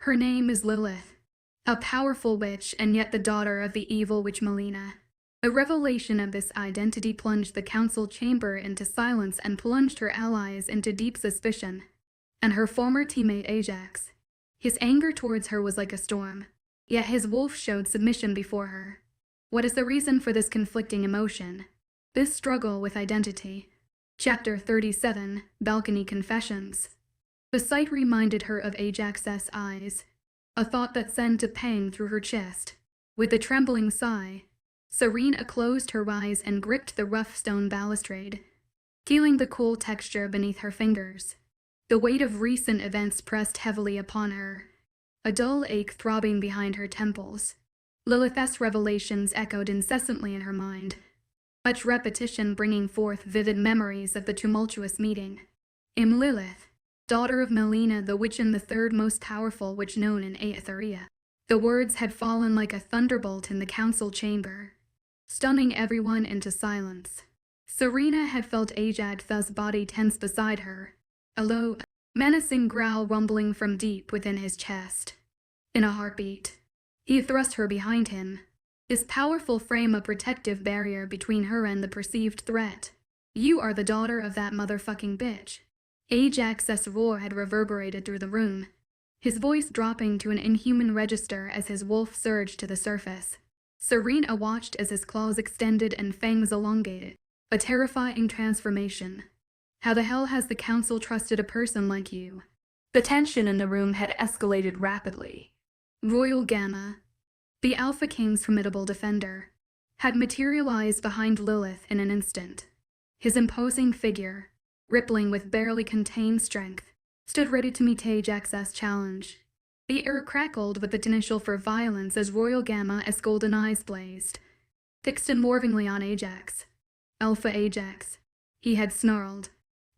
Her name is Lillith, a powerful witch and yet the daughter of the evil witch Melina. A revelation of this identity plunged the council chamber into silence and plunged her allies into deep suspicion. And her former teammate Ajax. His anger towards her was like a storm, yet his wolf showed submission before her. What is the reason for this conflicting emotion? This struggle with identity. Chapter 37, Balcony Confessions. The sight reminded her of Ajax's eyes, a thought that sent a pang through her chest. With a trembling sigh, Serena closed her eyes and gripped the rough stone balustrade, feeling the cool texture beneath her fingers. The weight of recent events pressed heavily upon her, a dull ache throbbing behind her temples. Lilith's revelations echoed incessantly in her mind, much repetition bringing forth vivid memories of the tumultuous meeting. Lilith, daughter of Melina the witch and the third most powerful witch known in Aetheria. The words had fallen like a thunderbolt in the council chamber, stunning everyone into silence. Serena had felt Ajax's body tense beside her, a low, menacing growl rumbling from deep within his chest. In a heartbeat, he thrust her behind him, his powerful frame a protective barrier between her and the perceived threat. You are the daughter of that motherfucking bitch. Ajax's roar had reverberated through the room, his voice dropping to an inhuman register as his wolf surged to the surface. Serena watched as his claws extended and fangs elongated, a terrifying transformation. How the hell has the council trusted a person like you? The tension in the room had escalated rapidly. Royal Gamma, the Alpha King's formidable defender, had materialized behind Lillith in an instant. His imposing figure, rippling with barely contained strength, stood ready to meet Ajax's challenge. The air crackled with the potential for violence as Royal Gamma's golden eyes blazed, fixed unmovingly on Ajax. Alpha Ajax, he had snarled,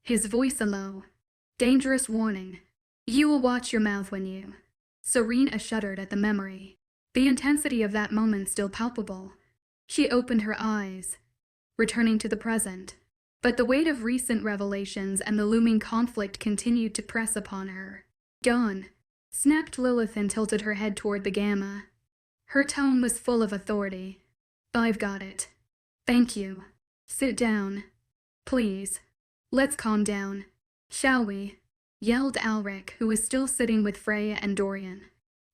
his voice a low, dangerous warning. You will watch your mouth when you... Serena shuddered at the memory, the intensity of that moment still palpable. She opened her eyes, returning to the present. But the weight of recent revelations and the looming conflict continued to press upon her. Gone, snapped Lillith and tilted her head toward the Gamma. Her tone was full of authority. I've got it. Thank you. Sit down. Please. Let's calm down. Shall we? Yelled Alric, who was still sitting with Freya and Dorian,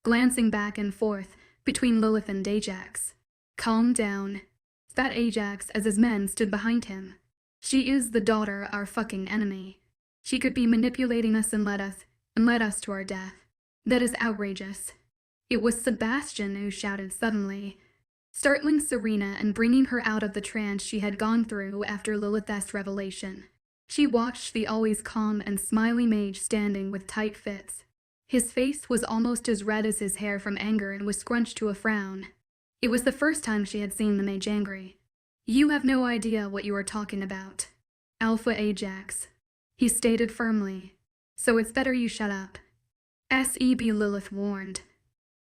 glancing back and forth between Lillith and Ajax. Calm down. Spat Ajax as his men stood behind him. She is the daughter of our fucking enemy. She could be manipulating us and led us to our death. That is outrageous. It was Sebastian who shouted suddenly, startling Serena and bringing her out of the trance she had gone through after Lilith's revelation. She watched the always calm and smiley mage standing with tight fits. His face was almost as red as his hair from anger and was scrunched to a frown. It was the first time she had seen the mage angry. You have no idea what you are talking about, Alpha Ajax, he stated firmly. So it's better you shut up. Seb Lillith warned.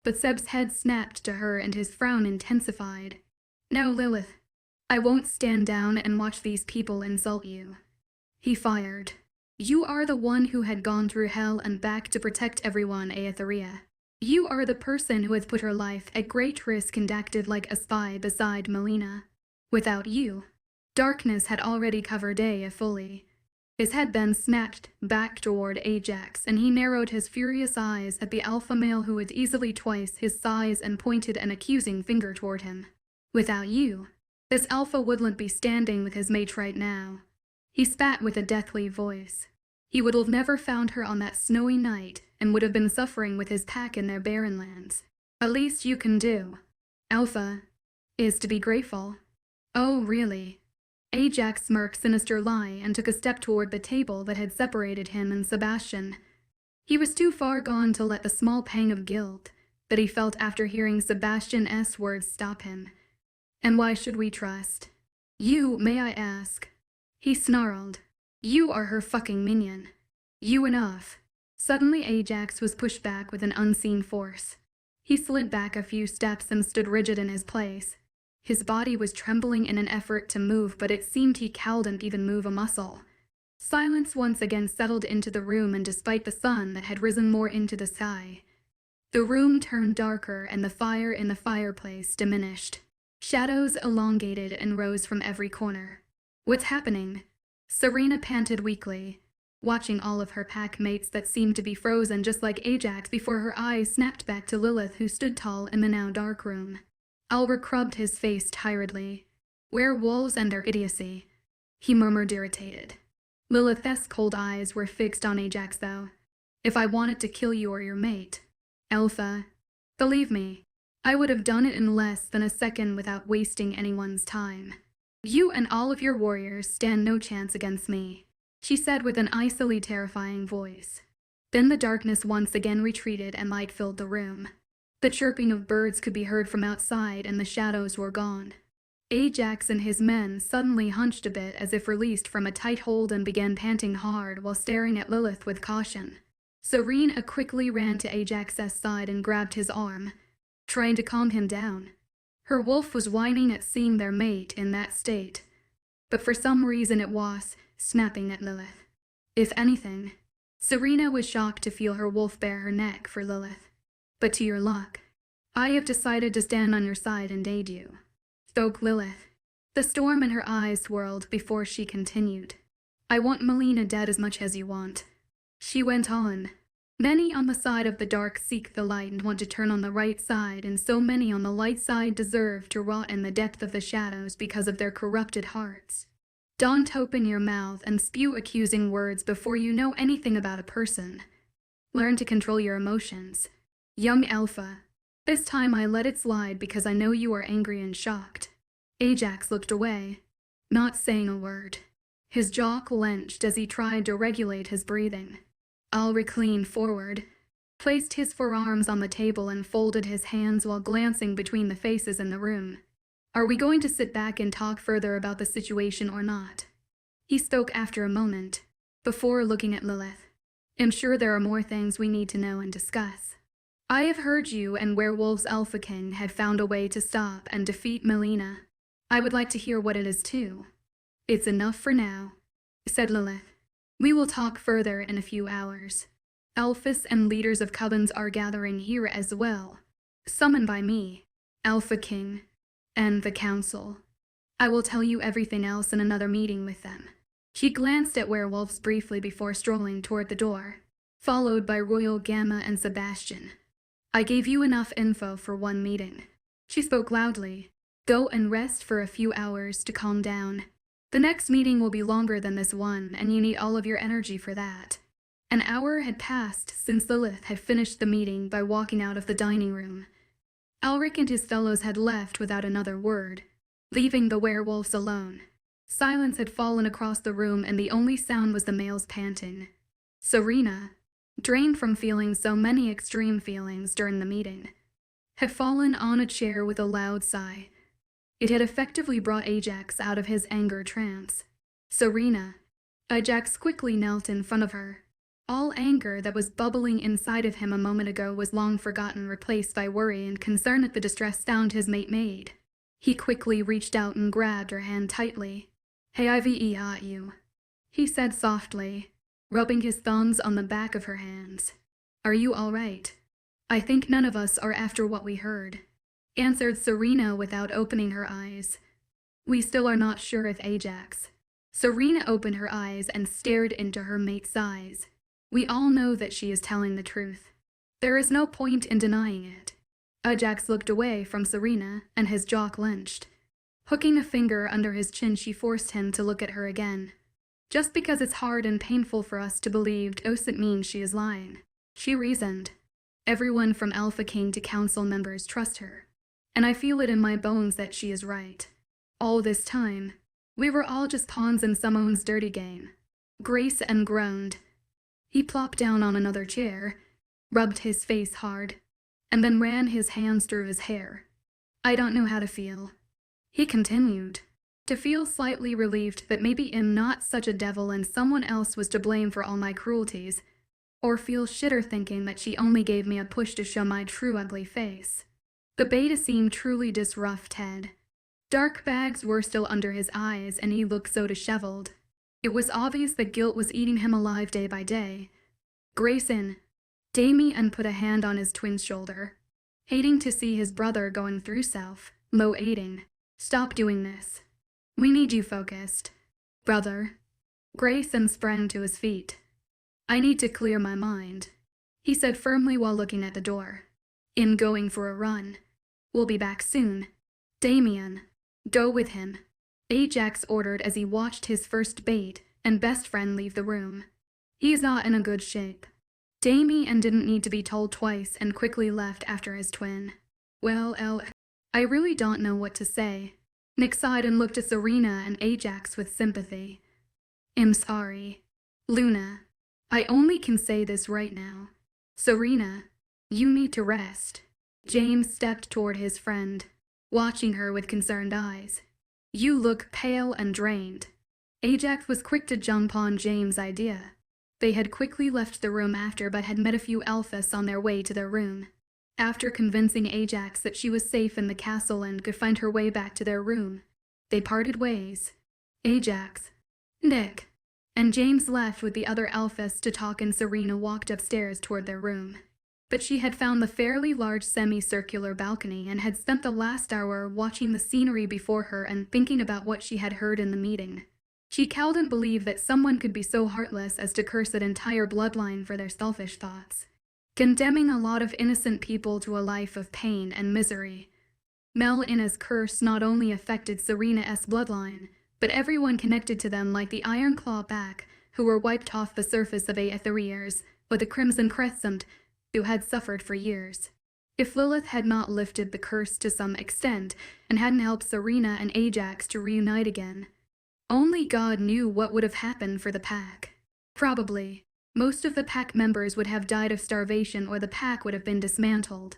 But Seb's head snapped to her and his frown intensified. No, Lillith, I won't stand down and watch these people insult you. He fired. You are the one who had gone through hell and back to protect everyone, Aetheria. You are the person who has put her life at great risk and acted like a spy beside Melina. Without you, darkness had already covered Ea fully. His head then snapped back toward Ajax, and he narrowed his furious eyes at the alpha male who was easily twice his size and pointed an accusing finger toward him. Without you, this alpha wouldn't be standing with his mate right now. He spat with a deathly voice. He would have never found her on that snowy night and would have been suffering with his pack in their barren lands. The least you can do, Alpha, is to be grateful. Oh, really? Ajax smirked sinister lie and took a step toward the table that had separated him and Sebastian. He was too far gone to let the small pang of guilt that he felt after hearing Sebastian's words stop him. And why should we trust you, may I ask? He snarled. You are her fucking minion. You enough. Suddenly Ajax was pushed back with an unseen force. He slid back a few steps and stood rigid in his place. His body was trembling in an effort to move, but it seemed he couldn't even move a muscle. Silence once again settled into the room, and despite the sun that had risen more into the sky, The room turned darker and the fire in the fireplace diminished. Shadows elongated and rose from every corner. What's happening? Serena panted weakly, watching all of her pack mates that seemed to be frozen just like Ajax before her eyes snapped back to Lillith, who stood tall in the now dark room. Ulrich rubbed his face tiredly. Werewolves and their idiocy, he murmured, irritated. Lilith's cold eyes were fixed on Ajax though. If I wanted to kill you or your mate, Alpha, believe me, I would have done it in less than a second without wasting anyone's time. You and all of your warriors stand no chance against me, she said with an icily terrifying voice. Then the darkness once again retreated and light filled the room. The chirping of birds could be heard from outside and the shadows were gone. Ajax and his men suddenly hunched a bit as if released from a tight hold and began panting hard while staring at Lillith with caution. Serena quickly ran to Ajax's side and grabbed his arm, trying to calm him down. Her wolf was whining at seeing their mate in that state, but for some reason it was snapping at Lillith. If anything, Serena was shocked to feel her wolf bare her neck for Lillith. But to your luck, I have decided to stand on your side and aid you, spoke Lillith. The storm in her eyes swirled before she continued. I want Melina dead as much as you want. She went on. Many on the side of the dark seek the light and want to turn on the right side, and so many on the light side deserve to rot in the depth of the shadows because of their corrupted hearts. Don't open your mouth and spew accusing words before you know anything about a person. Learn to control your emotions. Young Alpha, this time I let it slide because I know you are angry and shocked. Ajax looked away, not saying a word. His jaw clenched as he tried to regulate his breathing. Ulrich leaned forward, placed his forearms on the table and folded his hands while glancing between the faces in the room. Are we going to sit back and talk further about the situation or not? He spoke after a moment, before looking at Lillith. I'm sure there are more things we need to know and discuss. I have heard you and Werewolf's Alpha King have found a way to stop and defeat Melina. I would like to hear what it is too. It's enough for now, said Lillith. We will talk further in a few hours. Alphas and leaders of covens are gathering here as well, summoned by me, Alpha King, and the Council. I will tell you everything else in another meeting with them. She glanced at werewolves briefly before strolling toward the door, followed by Royal Gamma and Sebastian. I gave you enough info for one meeting. She spoke loudly. Go and rest for a few hours to calm down. The next meeting will be longer than this one, and you need all of your energy for that. An hour had passed since Lillith had finished the meeting by walking out of the dining room. Ulrich and his fellows had left without another word, leaving the werewolves alone. Silence had fallen across the room and the only sound was the males panting. Serena, drained from feeling so many extreme feelings during the meeting, had fallen on a chair with a loud sigh. It had effectively brought Ajax out of his anger trance. Serena, Ajax quickly knelt in front of her. All anger that was bubbling inside of him a moment ago was long forgotten, replaced by worry and concern at the distressed sound his mate made. He quickly reached out and grabbed her hand tightly. Hey, I've got you, he said softly, rubbing his thumbs on the back of her hands. Are you all right? I think none of us are after what we heard, answered Serena without opening her eyes. We still are not sure if Ajax. Serena opened her eyes and stared into her mate's eyes. We all know that she is telling the truth. There is no point in denying it. Ajax looked away from Serena and his jaw clenched. Hooking a finger under his chin, she forced him to look at her again. Just because it's hard and painful for us to believe doesn't mean she is lying, she reasoned. Everyone from Alpha King to council members trust her, and I feel it in my bones that she is right. All this time, we were all just pawns in someone's dirty game. Grayson groaned. He plopped down on another chair, rubbed his face hard, and then ran his hands through his hair. I don't know how to feel, he continued, to feel slightly relieved that maybe I'm not such a devil and someone else was to blame for all my cruelties, or feel shitter thinking that she only gave me a push to show my true ugly face. The beta seemed truly disrouguped Ted. Dark bags were still under his eyes and he looked so disheveled. It was obvious that guilt was eating him alive day by day. Grayson, Damien put a hand on his twin's shoulder. Hating to see his brother going through low aiding. Stop doing this. We need you focused. Brother. Grayson sprang to his feet. I need to clear my mind, he said firmly while looking at the door. I'm going for a run. We'll be back soon. Damien, go with him, Ajax ordered as he watched his first bait and best friend leave the room. He's not in a good shape. Damien didn't need to be told twice and quickly left after his twin. Well, I really don't know what to say. Nick sighed and looked at Serena and Ajax with sympathy. I'm sorry. Luna, I only can say this right now. Serena, you need to rest. James stepped toward his friend, watching her with concerned eyes. You look pale and drained. Ajax was quick to jump on James' idea. They had quickly left the room after but had met a few alphas on their way to their room. After convincing Ajax that she was safe in the castle and could find her way back to their room, they parted ways. Ajax, Nick, and James left with the other alphas to talk, and Serena walked upstairs toward their room. But she had found the fairly large semicircular balcony and had spent the last hour watching the scenery before her and thinking about what she had heard in the meeting. She couldn't believe that someone could be so heartless as to curse an entire bloodline for their selfish thoughts, condemning a lot of innocent people to a life of pain and misery. Melina's curse not only affected Serena's bloodline, but everyone connected to them, like the Ironclaw back, who were wiped off the surface of Aetheriers, or the Crimson Crescent, who had suffered for years. If Lillith had not lifted the curse to some extent, and hadn't helped Serena and Ajax to reunite again, only God knew what would have happened for the pack. Probably, most of the pack members would have died of starvation, or the pack would have been dismantled.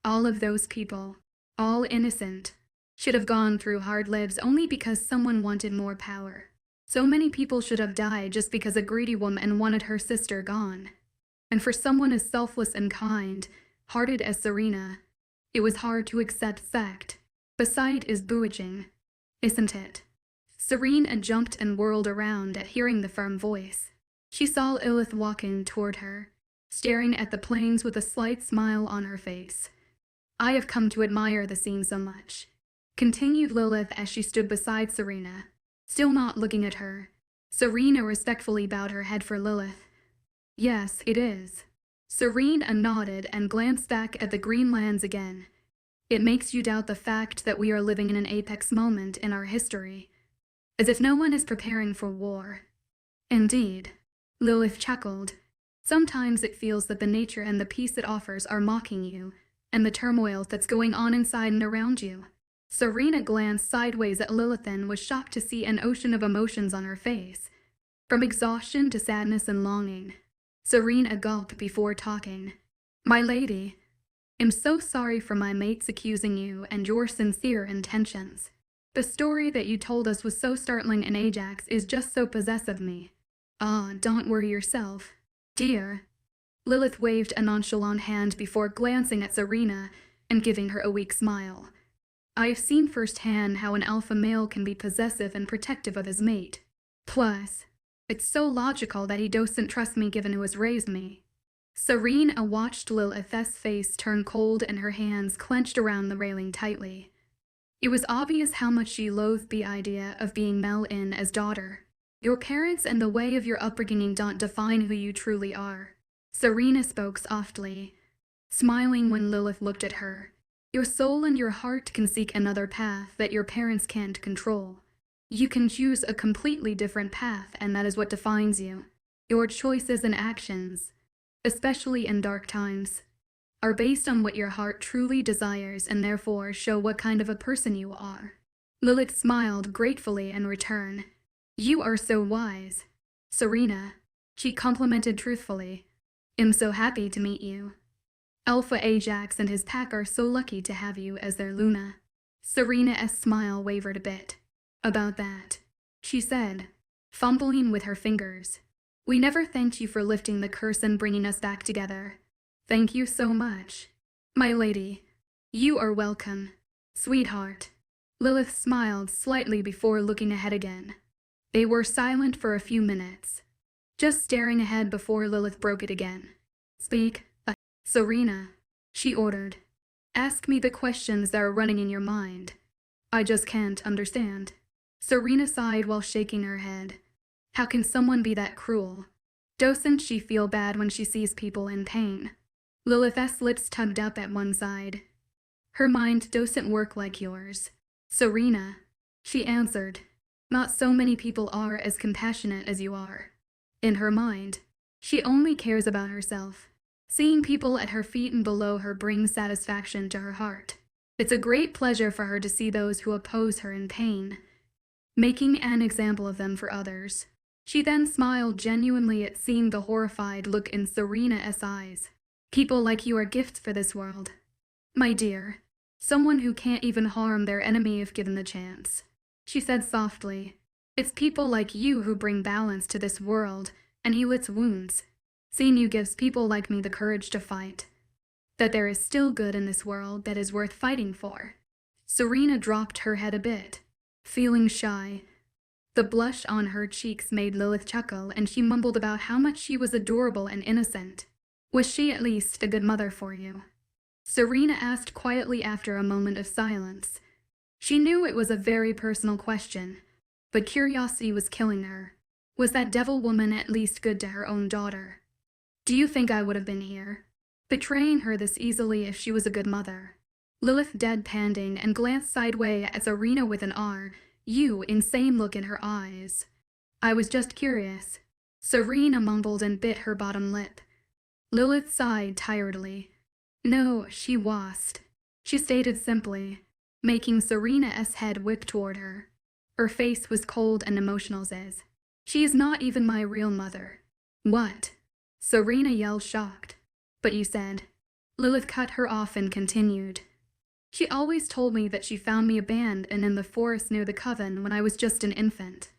All of those people, all innocent, should have gone through hard lives only because someone wanted more power. So many people should have died just because a greedy woman wanted her sister gone. And for someone as selfless and kind-hearted as Serena, it was hard to accept fact. The sight is bewitching, isn't it? Serena jumped and whirled around at hearing the firm voice. She saw Lillith walking toward her, staring at the plains with a slight smile on her face. I have come to admire the scene so much, continued Lillith as she stood beside Serena, still not looking at her. Serena respectfully bowed her head for Lillith. Yes, it is. Serena nodded and glanced back at the green lands again. It makes you doubt the fact that we are living in an apex moment in our history, as if no one is preparing for war. Indeed, Lillith chuckled. Sometimes it feels that the nature and the peace it offers are mocking you, and the turmoil that's going on inside and around you. Serena glanced sideways at Lillith and was shocked to see an ocean of emotions on her face, from exhaustion to sadness and longing. Serena gulped before talking. My lady, I'm so sorry for my mates accusing you and your sincere intentions. The story that you told us was so startling, and Ajax is just so possessive of me. Don't worry yourself, dear. Lillith waved a nonchalant hand before glancing at Serena and giving her a weak smile. I've seen firsthand how an alpha male can be possessive and protective of his mate. Plus, it's so logical that he doesn't trust me given who has raised me. Serena watched Lillith's face turn cold and her hands clenched around the railing tightly. It was obvious how much she loathed the idea of being Melina's daughter. Your parents and the way of your upbringing don't define who you truly are. Serena spoke softly, smiling when Lillith looked at her. Your soul and your heart can seek another path that your parents can't control. You can choose a completely different path, and that is what defines you. Your choices and actions, especially in dark times, are based on what your heart truly desires and therefore show what kind of a person you are. Lillith smiled gratefully in return. You are so wise, Serena, she complimented truthfully. I'm so happy to meet you. Alpha Ajax and his pack are so lucky to have you as their Luna. Serena's smile wavered a bit. About that, she said, fumbling with her fingers. We never thanked you for lifting the curse and bringing us back together. Thank you so much. My lady, you are welcome. Sweetheart. Lillith smiled slightly before looking ahead again. They were silent for a few minutes, just staring ahead before Lillith broke it again. Speak, Serena, she ordered. Ask me the questions that are running in your mind. I just can't understand. Serena sighed while shaking her head. How can someone be that cruel? Doesn't she feel bad when she sees people in pain? Lilith's lips tugged up at one side. Her mind doesn't work like yours. Serena, she answered. Not so many people are as compassionate as you are. In her mind, she only cares about herself. Seeing people at her feet and below her brings satisfaction to her heart. It's a great pleasure for her to see those who oppose her in pain, making an example of them for others. She then smiled genuinely at seeing the horrified look in Serena's eyes. People like you are gifts for this world. My dear, someone who can't even harm their enemy if given the chance. She said softly, it's people like you who bring balance to this world and heal its wounds. Seeing you gives people like me the courage to fight. That there is still good in this world that is worth fighting for. Serena dropped her head a bit, feeling shy. The blush on her cheeks made Lilith chuckle, and she mumbled about how much she was adorable and innocent. Was she at least a good mother for you? Serena asked quietly after a moment of silence. She knew it was a very personal question, but curiosity was killing her. Was that devil woman at least good to her own daughter? Do you think I would have been here, betraying her this easily if she was a good mother? Lilith deadpanned and glanced sideways at Serena with an insane look in her eyes. I was just curious. Serena mumbled and bit her bottom lip. Lilith sighed tiredly. No, she wasn't. She stated simply, making Serena's head whip toward her. Her face was cold and emotional as, she is not even my real mother. What? Serena yelled shocked. But you said. Lilith cut her off and continued. She always told me that she found me abandoned in the forest near the coven when I was just an infant.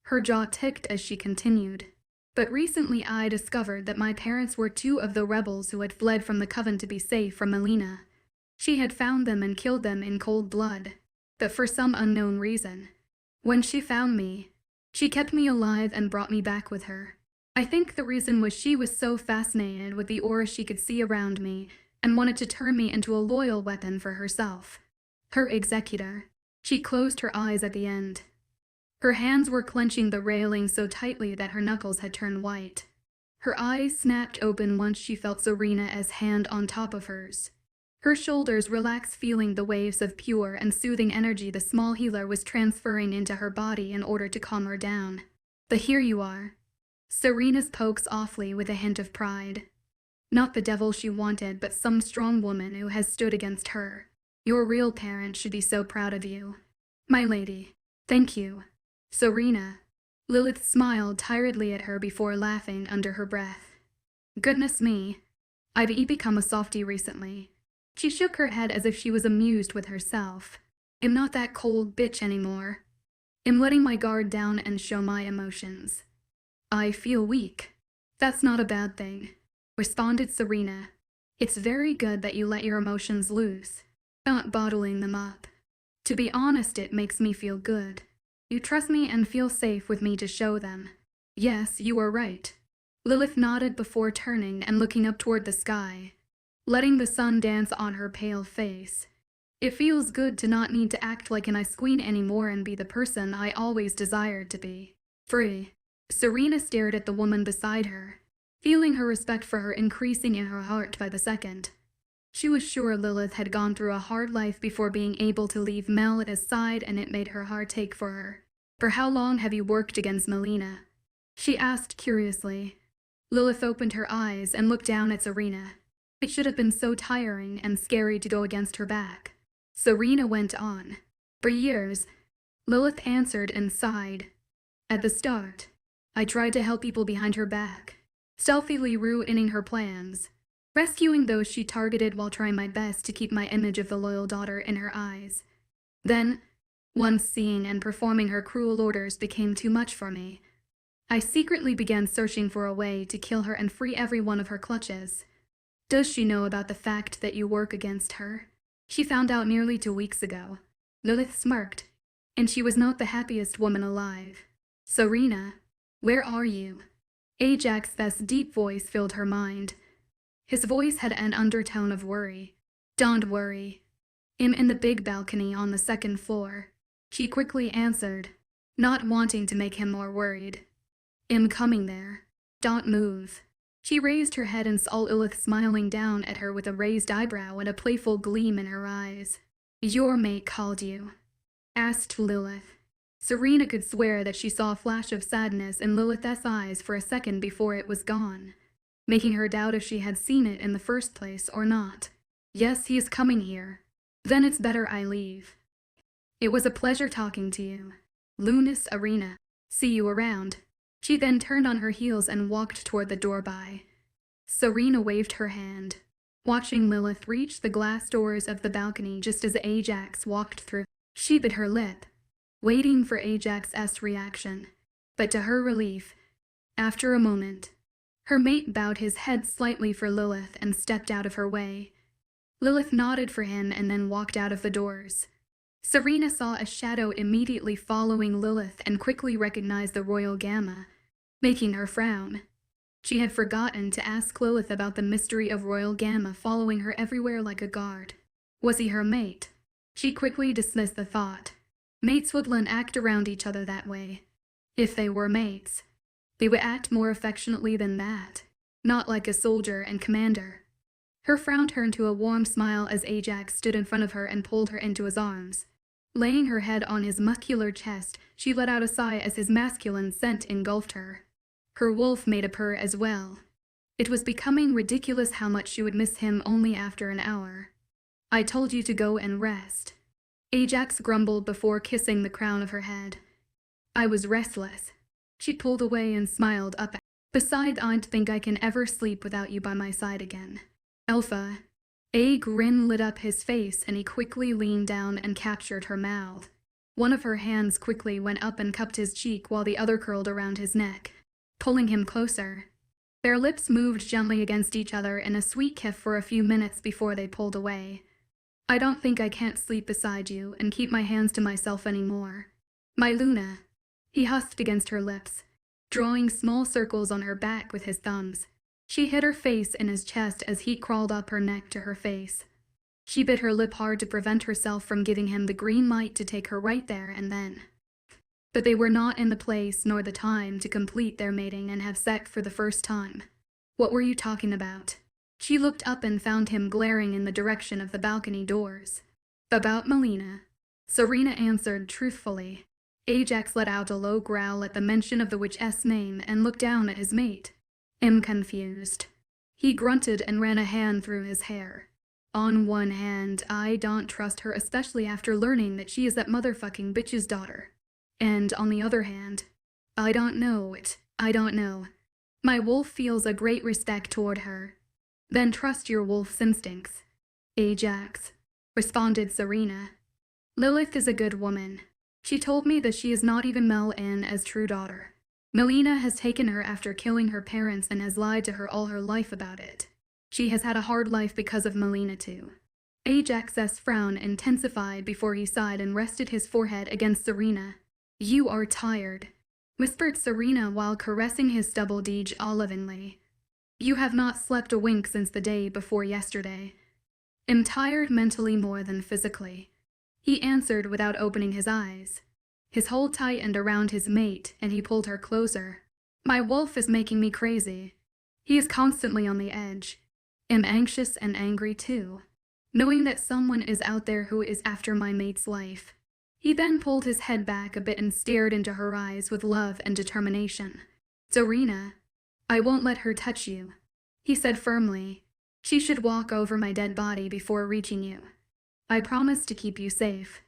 Her jaw ticked as she continued. But recently I discovered that my parents were two of the rebels who had fled from the coven to be safe from Melina. She had found them and killed them in cold blood, but for some unknown reason. When she found me, she kept me alive and brought me back with her. I think the reason was she was so fascinated with the aura she could see around me and wanted to turn me into a loyal weapon for herself. Her executor. She closed her eyes at the end. Her hands were clenching the railing so tightly that her knuckles had turned white. Her eyes snapped open once she felt Serena's hand on top of hers. Her shoulders relaxed, feeling the waves of pure and soothing energy the small healer was transferring into her body in order to calm her down. But here you are. Serena spoke softly with a hint of pride. Not the devil she wanted, but some strong woman who has stood against her. Your real parents should be so proud of you. My lady, thank you. Serena. Lilith smiled tiredly at her before laughing under her breath. Goodness me. I've become a softie recently. She shook her head as if she was amused with herself. I'm not that cold bitch anymore. I'm letting my guard down and show my emotions. I feel weak. That's not a bad thing, responded Serena. It's very good that you let your emotions loose, not bottling them up. To be honest, it makes me feel good. You trust me and feel safe with me to show them. Yes, you are right. Lilith nodded before turning and looking up toward the sky, letting the sun dance on her pale face. It feels good to not need to act like an ice queen anymore and be the person I always desired to be. Free. Serena stared at the woman beside her, feeling her respect for her increasing in her heart by the second. She was sure Lilith had gone through a hard life before being able to leave Mel at his side, and it made her heart ache for her. For how long have you worked against Melina? She asked curiously. Lilith opened her eyes and looked down at Serena. It should have been so tiring and scary to go against her back. Serena went on. For years. Lilith answered and sighed. At the start, I tried to help people behind her back, stealthily ruining her plans, rescuing those she targeted while trying my best to keep my image of the loyal daughter in her eyes. Then, once seeing and performing her cruel orders became too much for me, I secretly began searching for a way to kill her and free everyone of her clutches. Does she know about the fact that you work against her? She found out nearly 2 weeks ago. Lilith smirked, and she was not the happiest woman alive. Serena, where are you? Ajax's deep voice filled her mind. His voice had an undertone of worry. "Don't worry. I'm in the big balcony on the second floor," she quickly answered, not wanting to make him more worried. "I'm coming there. Don't move." She raised her head and saw Lillith smiling down at her with a raised eyebrow and a playful gleam in her eyes. "Your mate called you?" asked Lillith. Serena could swear that she saw a flash of sadness in Lilith's eyes for a second before it was gone, making her doubt if she had seen it in the first place or not. "Yes, he is coming here." "Then it's better I leave." "It was a pleasure talking to you. Lunas Arena. See you around." She then turned on her heels and walked toward the door by. Serena waved her hand, watching Lillith reach the glass doors of the balcony just as Ajax walked through. She bit her lip, waiting for Ajax's reaction, but to her relief, after a moment, her mate bowed his head slightly for Lillith and stepped out of her way. Lillith nodded for him and then walked out of the doors. Serena saw a shadow immediately following Lillith and quickly recognized the royal Gamma, making her frown. She had forgotten to ask Lillith about the mystery of royal Gamma following her everywhere like a guard. Was he her mate? She quickly dismissed the thought. Mates wouldn't act around each other that way. If they were mates, they would act more affectionately than that, not like a soldier and commander. Her frown turned to a warm smile as Ajax stood in front of her and pulled her into his arms. Laying her head on his muscular chest, she let out a sigh as his masculine scent engulfed her. Her wolf made a purr as well. It was becoming ridiculous how much she would miss him only after an hour. "I told you to go and rest," Ajax grumbled before kissing the crown of her head. "I was restless." She pulled away and smiled up at him. "Besides, I don't think I can ever sleep without you by my side again." "Alpha." A grin lit up his face and he quickly leaned down and captured her mouth. One of her hands quickly went up and cupped his cheek while the other curled around his neck, pulling him closer. Their lips moved gently against each other in a sweet kiss for a few minutes before they pulled away. "I don't think I can't sleep beside you and keep my hands to myself anymore. My Luna." He husked against her lips, drawing small circles on her back with his thumbs. She hid her face in his chest as heat crawled up her neck to her face. She bit her lip hard to prevent herself from giving him the green light to take her right there and then. But they were not in the place nor the time to complete their mating and have sex for the first time. "What were you talking about?" She looked up and found him glaring in the direction of the balcony doors. "About Melina," Serena answered truthfully. Ajax let out a low growl at the mention of the witch's name and looked down at his mate. "I'm confused." He grunted and ran a hand through his hair. "On one hand, I don't trust her, especially after learning that she is that motherfucking bitch's daughter. And on the other hand, I don't know. My wolf feels a great respect toward her." "Then trust your wolf's instincts, Ajax," responded Serena. "Lillith is a good woman. She told me that she is not even Melina's true daughter. Melina has taken her after killing her parents and has lied to her all her life about it. She has had a hard life because of Melina too." Ajax's frown intensified before he sighed and rested his forehead against Serena. "You are tired," whispered Serena while caressing his stubble deej olivenly. "You have not slept a wink since the day before yesterday." "I'm tired mentally more than physically," he answered without opening his eyes. His hold tightened around his mate and he pulled her closer. "My wolf is making me crazy. He is constantly on the edge. I'm anxious and angry too, knowing that someone is out there who is after my mate's life." He then pulled his head back a bit and stared into her eyes with love and determination. "Serena, I won't let her touch you," he said firmly. "She should walk over my dead body before reaching you. I promise to keep you safe."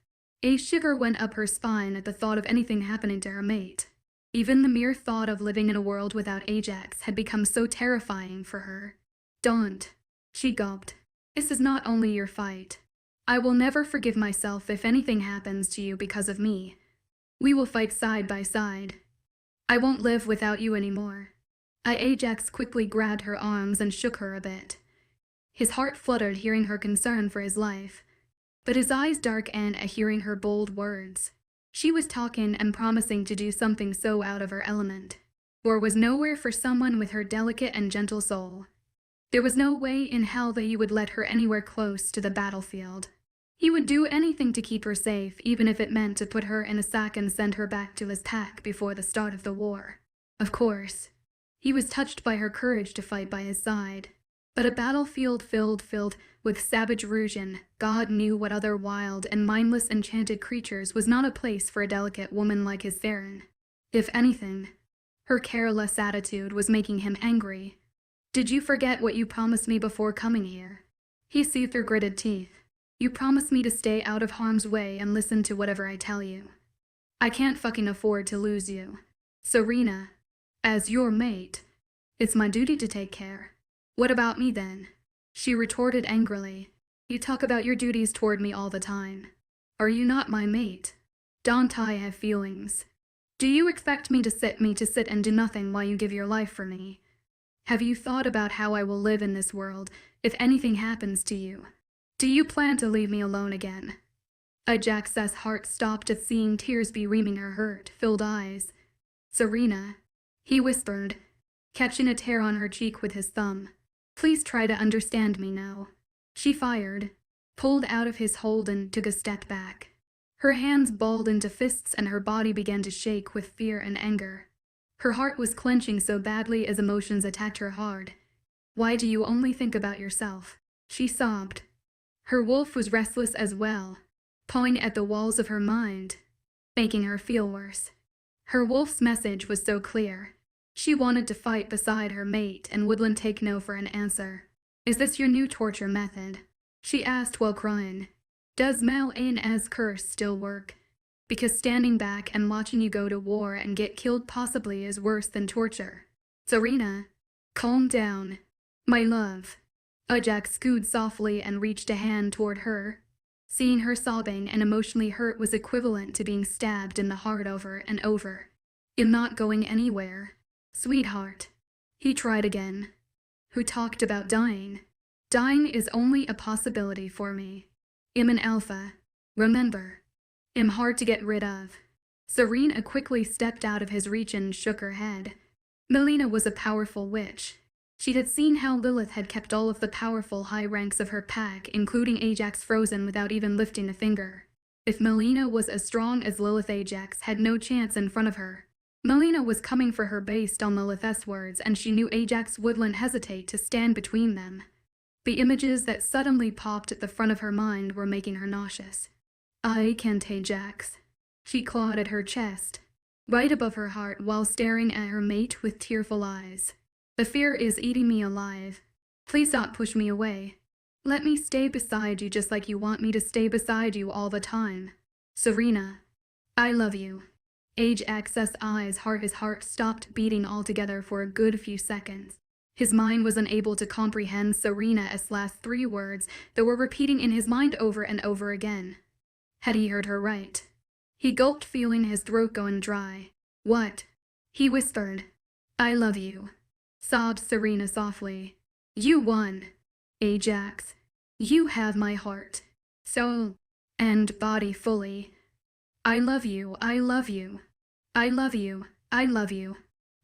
A shiver went up her spine at the thought of anything happening to her mate. Even the mere thought of living in a world without Ajax had become so terrifying for her. "Don't," she gulped. "This is not only your fight. I will never forgive myself if anything happens to you because of me. We will fight side by side. I won't live without you anymore." Ajax quickly grabbed her arms and shook her a bit. His heart fluttered hearing her concern for his life, but his eyes darkened at hearing her bold words. She was talking and promising to do something so out of her element. War was nowhere for someone with her delicate and gentle soul. There was no way in hell that he would let her anywhere close to the battlefield. He would do anything to keep her safe, even if it meant to put her in a sack and send her back to his pack before the start of the war. Of course, he was touched by her courage to fight by his side. But a battlefield filled with savage rusion, God knew what other wild and mindless enchanted creatures, was not a place for a delicate woman like his Serena. If anything, her careless attitude was making him angry. "Did you forget what you promised me before coming here?" He see through gritted teeth. "You promised me to stay out of harm's way and listen to whatever I tell you. I can't fucking afford to lose you. Serena, as your mate, it's my duty to take care." "What about me then?" she retorted angrily. "You talk about your duties toward me all the time. Are you not my mate? Don't I have feelings? Do you expect me to sit and do nothing while you give your life for me? Have you thought about how I will live in this world if anything happens to you? Do you plan to leave me alone again?" Ajax's heart stopped at seeing tears bereaming her hurt-filled eyes. "Serena," he whispered, catching a tear on her cheek with his thumb. "Please try to understand me now." She fired, pulled out of his hold and took a step back. Her hands balled into fists and her body began to shake with fear and anger. Her heart was clenching so badly as emotions attacked her hard. "Why do you only think about yourself?" she sobbed. Her wolf was restless as well, pawing at the walls of her mind, making her feel worse. Her wolf's message was so clear. She wanted to fight beside her mate and wouldn't take no for an answer. "Is this your new torture method?" she asked while crying. "Does Melina's curse still work? Because standing back and watching you go to war and get killed possibly is worse than torture." "Serena, calm down, my love." Ajax cooed softly and reached a hand toward her. Seeing her sobbing and emotionally hurt was equivalent to being stabbed in the heart over and over. "I'm not going anywhere, sweetheart." He tried again. "Who talked about dying? Dying is only a possibility for me. I'm an alpha, remember. I'm hard to get rid of." Serena quickly stepped out of his reach and shook her head. Melina was a powerful witch. She had seen how Lillith had kept all of the powerful high ranks of her pack, including Ajax, frozen without even lifting a finger. If Melina was as strong as Lillith, Ajax had no chance in front of her. Melina was coming for her based on Lillith's words, and she knew Ajax wouldn't hesitate to stand between them. The images that suddenly popped at the front of her mind were making her nauseous. "I can't, Ajax." She clawed at her chest, right above her heart, while staring at her mate with tearful eyes. "The fear is eating me alive. Please don't push me away. Let me stay beside you just like you want me to stay beside you all the time. Serena, I love you." Ajax's eyes, his heart stopped beating altogether for a good few seconds. His mind was unable to comprehend Serena's last three words that were repeating in his mind over and over again. Had he heard her right? He gulped, feeling his throat going dry. "What?" he whispered. "I love you," sobbed Serena softly. "You won, Ajax. You have my heart, soul, and body fully. I love you, I love you. I love you, I love you.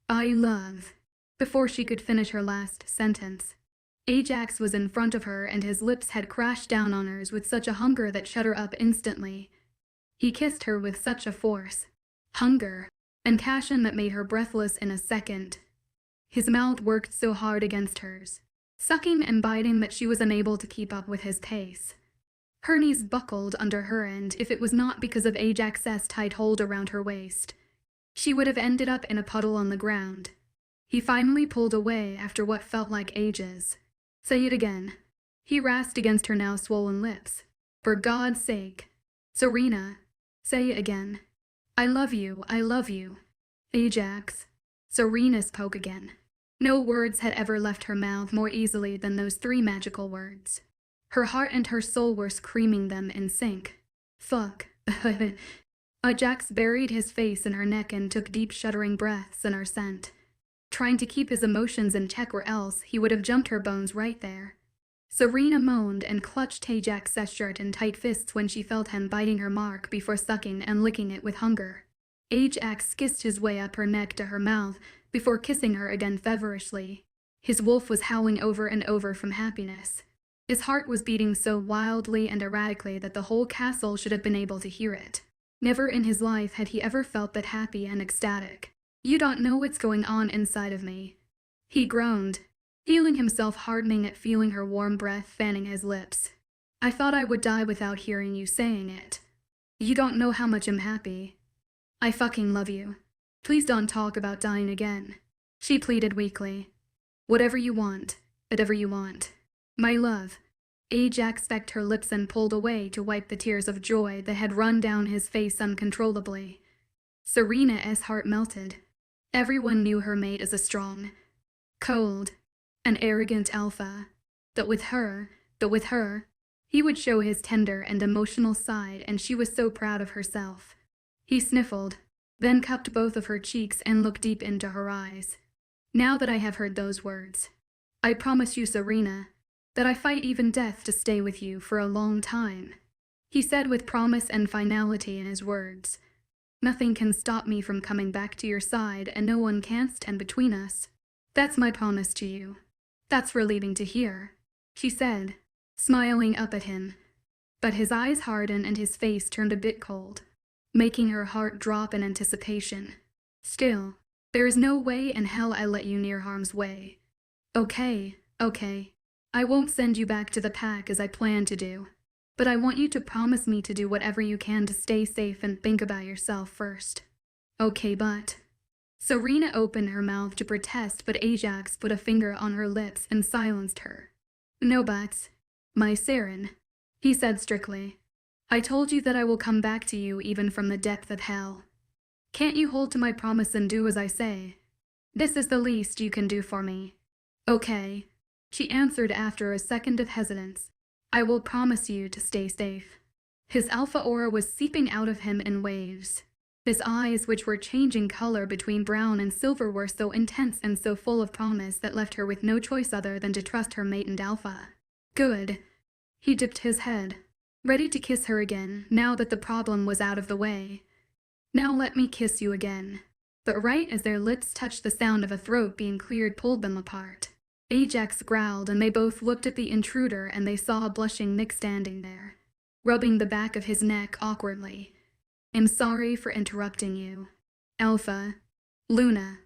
I love." Before she could finish her last sentence, Ajax was in front of her and his lips had crashed down on hers with such a hunger that shut her up instantly. He kissed her with such a force, hunger, and passion that made her breathless in a second. His mouth worked so hard against hers, sucking and biting, that she was unable to keep up with his pace. Her knees buckled under her, and if it was not because of Ajax's tight hold around her waist, she would have ended up in a puddle on the ground. He finally pulled away after what felt like ages. "Say it again." He rasped against her now swollen lips. "For God's sake. Serena, say it again. I love you, I love you." "Ajax." Serena spoke again. No words had ever left her mouth more easily than those three magical words. Her heart and her soul were screaming them in sync. "Fuck." Ajax buried his face in her neck and took deep shuddering breaths in her scent, trying to keep his emotions in check, or else he would have jumped her bones right there. Serena moaned and clutched Ajax's shirt in tight fists when she felt him biting her mark before sucking and licking it with hunger. Ajax kissed his way up her neck to her mouth before kissing her again feverishly. His wolf was howling over and over from happiness. His heart was beating so wildly and erratically that the whole castle should have been able to hear it. Never in his life had he ever felt that happy and ecstatic. "You don't know what's going on inside of me," he groaned, feeling himself hardening at feeling her warm breath fanning his lips. "I thought I would die without hearing you saying it. You don't know how much I'm happy. I fucking love you. Please don't talk about dying again," she pleaded weakly. Whatever you want. My love." Ajax pecked her lips and pulled away to wipe the tears of joy that had run down his face uncontrollably. Serena's heart melted. Everyone knew her mate as a strong, cold, and arrogant alpha. But with her, he would show his tender and emotional side, and she was so proud of herself. He sniffled, then cupped both of her cheeks and looked deep into her eyes. "Now that I have heard those words, I promise you, Serena, that I fight even death to stay with you for a long time," he said with promise and finality in his words. "Nothing can stop me from coming back to your side, and no one can stand between us. That's my promise to you." "That's relieving to hear," she said, smiling up at him. But his eyes hardened and his face turned a bit cold, making her heart drop in anticipation. "Still, there is no way in hell I let you near harm's way." Okay. I won't send you back to the pack as I planned to do, but I want you to promise me to do whatever you can to stay safe and think about yourself first." "Okay, but..." Serena opened her mouth to protest, but Ajax put a finger on her lips and silenced her. "No buts, my Seren," he said strictly. "I told you that I will come back to you even from the depth of hell. Can't you hold to my promise and do as I say? This is the least you can do for me." "Okay," she answered after a second of hesitance. "I will promise you to stay safe." His alpha aura was seeping out of him in waves. His eyes, which were changing color between brown and silver, were so intense and so full of promise that left her with no choice other than to trust her mate and alpha. "Good." He dipped his head, ready to kiss her again, now that the problem was out of the way. "Now let me kiss you again." But right as their lips touched, the sound of a throat being cleared pulled them apart. Ajax growled, and they both looked at the intruder, and they saw a blushing Nick standing there, rubbing the back of his neck awkwardly. "I'm sorry for interrupting you, Alpha. Luna."